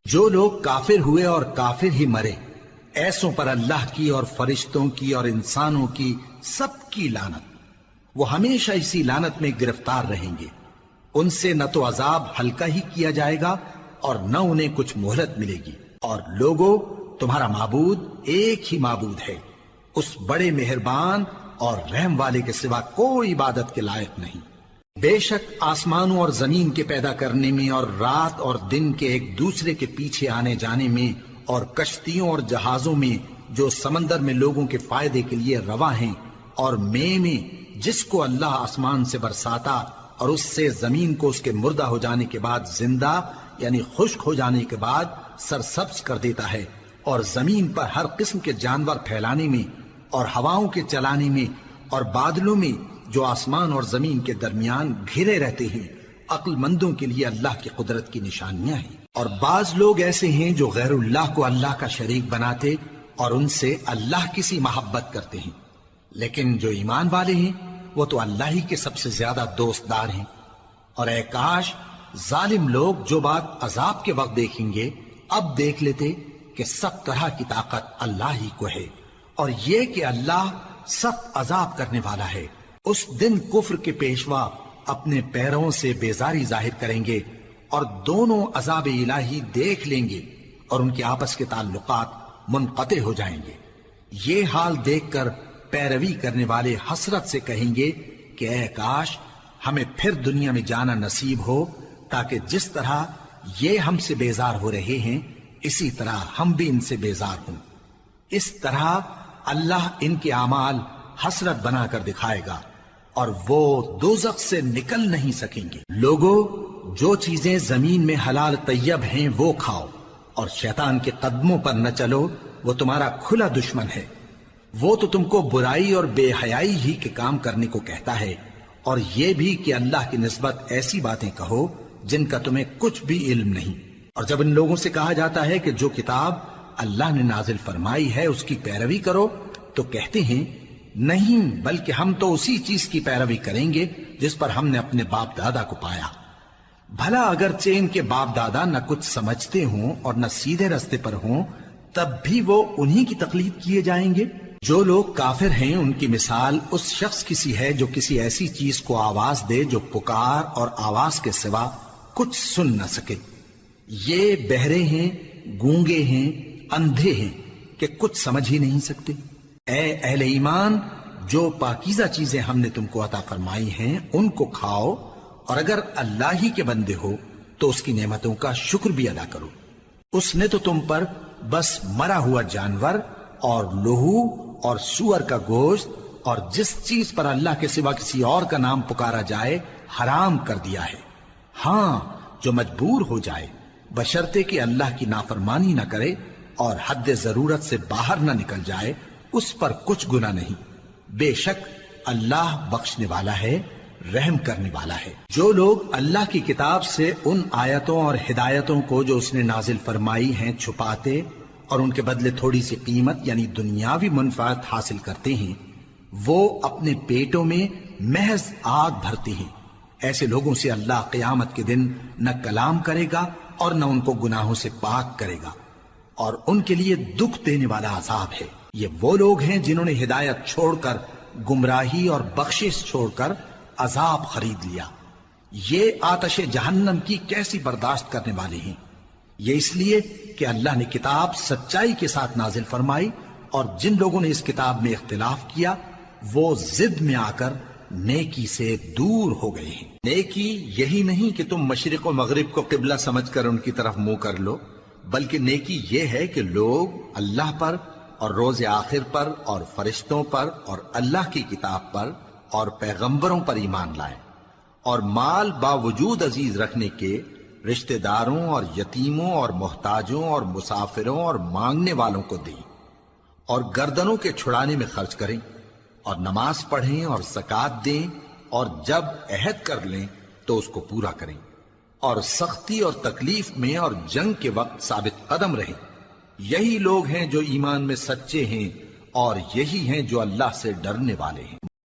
جو لوگ کافر ہوئے اور کافر ہی مرے، ایسوں پر اللہ کی اور فرشتوں کی اور انسانوں کی سب کی لعنت، وہ ہمیشہ اسی لعنت میں گرفتار رہیں گے۔ ان سے نہ تو عذاب ہلکا ہی کیا جائے گا اور نہ انہیں کچھ مہلت ملے گی۔ اور لوگوں، تمہارا معبود ایک ہی معبود ہے، اس بڑے مہربان اور رحم والے کے سوا کوئی عبادت کے لائق نہیں۔ بے شک آسمانوں اور زمین کے پیدا کرنے میں اور رات اور دن کے ایک دوسرے کے پیچھے آنے جانے میں اور کشتیوں اور جہازوں میں جو سمندر میں لوگوں کے فائدے کے لیے رواں ہیں، اور میں جس کو اللہ آسمان سے برساتا اور اس سے زمین کو اس کے مردہ ہو جانے کے بعد زندہ یعنی خشک ہو جانے کے بعد سرسبز کر دیتا ہے، اور زمین پر ہر قسم کے جانور پھیلانے میں اور ہواؤں کے چلانے میں اور بادلوں میں جو آسمان اور زمین کے درمیان گھرے رہتے ہیں، عقل مندوں کے لیے اللہ کی قدرت کی نشانیاں ہیں۔ اور بعض لوگ ایسے ہیں جو غیر اللہ کو اللہ کا شریک بناتے اور ان سے اللہ کی سی محبت کرتے ہیں، لیکن جو ایمان والے ہیں وہ تو اللہ ہی کے سب سے زیادہ دوست دار ہیں۔ اور اے کاش ظالم لوگ جو بات عذاب کے وقت دیکھیں گے اب دیکھ لیتے کہ سب طرح کی طاقت اللہ ہی کو ہے، اور یہ کہ اللہ سخت عذاب کرنے والا ہے۔ اس دن کفر کے پیشوا اپنے پیروں سے بیزاری ظاہر کریں گے اور دونوں عذاب الہی دیکھ لیں گے اور ان کے آپس کے تعلقات منقطع ہو جائیں گے۔ یہ حال دیکھ کر پیروی کرنے والے حسرت سے کہیں گے کہ اے کاش ہمیں پھر دنیا میں جانا نصیب ہو، تاکہ جس طرح یہ ہم سے بیزار ہو رہے ہیں اسی طرح ہم بھی ان سے بیزار ہوں۔ اس طرح اللہ ان کے اعمال حسرت بنا کر دکھائے گا اور وہ دوزخ سے نکل نہیں سکیں گے۔ لوگوں، جو چیزیں زمین میں حلال طیب ہیں وہ کھاؤ، اور شیطان کے قدموں پر نہ چلو، وہ تمہارا کھلا دشمن ہے۔ وہ تو تم کو برائی اور بے حیائی ہی کے کام کرنے کو کہتا ہے، اور یہ بھی کہ اللہ کی نسبت ایسی باتیں کہو جن کا تمہیں کچھ بھی علم نہیں۔ اور جب ان لوگوں سے کہا جاتا ہے کہ جو کتاب اللہ نے نازل فرمائی ہے اس کی پیروی کرو، تو کہتے ہیں نہیں، بلکہ ہم تو اسی چیز کی پیروی کریں گے جس پر ہم نے اپنے باپ دادا کو پایا۔ بھلا اگرچہ ان کے باپ دادا نہ کچھ سمجھتے ہوں اور نہ سیدھے رستے پر ہوں، تب بھی وہ انہی کی تقلید کیے جائیں گے۔ جو لوگ کافر ہیں ان کی مثال اس شخص کی سی ہے جو کسی ایسی چیز کو آواز دے جو پکار اور آواز کے سوا کچھ سن نہ سکے۔ یہ بہرے ہیں، گونگے ہیں، اندھے ہیں کہ کچھ سمجھ ہی نہیں سکتے۔ اے اہل ایمان، جو پاکیزہ چیزیں ہم نے تم کو عطا فرمائی ہیں ان کو کھاؤ، اور اگر اللہ ہی کے بندے ہو تو اس کی نعمتوں کا شکر بھی ادا کرو۔ اس نے تو تم پر بس مرا ہوا جانور اور لہو اور سور کا گوشت اور جس چیز پر اللہ کے سوا کسی اور کا نام پکارا جائے حرام کر دیا ہے۔ ہاں، جو مجبور ہو جائے بشرطے کہ اللہ کی نافرمانی نہ کرے اور حد ضرورت سے باہر نہ نکل جائے، اس پر کچھ گناہ نہیں۔ بے شک اللہ بخشنے والا ہے، رحم کرنے والا ہے۔ جو لوگ اللہ کی کتاب سے ان آیتوں اور ہدایتوں کو جو اس نے نازل فرمائی ہیں چھپاتے اور ان کے بدلے تھوڑی سی قیمت یعنی دنیاوی منفعت حاصل کرتے ہیں، وہ اپنے پیٹوں میں محض آگ بھرتے ہیں۔ ایسے لوگوں سے اللہ قیامت کے دن نہ کلام کرے گا اور نہ ان کو گناہوں سے پاک کرے گا، اور ان کے لیے دکھ دینے والا عذاب ہے۔ یہ وہ لوگ ہیں جنہوں نے ہدایت چھوڑ کر گمراہی اور بخشش چھوڑ کر عذاب خرید لیا۔ یہ آتش جہنم کی کیسی برداشت کرنے والے ہیں۔ یہ اس لیے کہ اللہ نے کتاب سچائی کے ساتھ نازل فرمائی، اور جن لوگوں نے اس کتاب میں اختلاف کیا وہ ضد میں آ کر نیکی سے دور ہو گئے ہیں۔ نیکی یہی نہیں کہ تم مشرق و مغرب کو قبلہ سمجھ کر ان کی طرف منہ کر لو، بلکہ نیکی یہ ہے کہ لوگ اللہ پر اور روز آخر پر اور فرشتوں پر اور اللہ کی کتاب پر اور پیغمبروں پر ایمان لائیں، اور مال باوجود عزیز رکھنے کے رشتہ داروں اور یتیموں اور محتاجوں اور مسافروں اور مانگنے والوں کو دیں، اور گردنوں کے چھڑانے میں خرچ کریں، اور نماز پڑھیں اور زکوٰۃ دیں، اور جب عہد کر لیں تو اس کو پورا کریں، اور سختی اور تکلیف میں اور جنگ کے وقت ثابت قدم رہیں۔ یہی لوگ ہیں جو ایمان میں سچے ہیں، اور یہی ہیں جو اللہ سے ڈرنے والے ہیں۔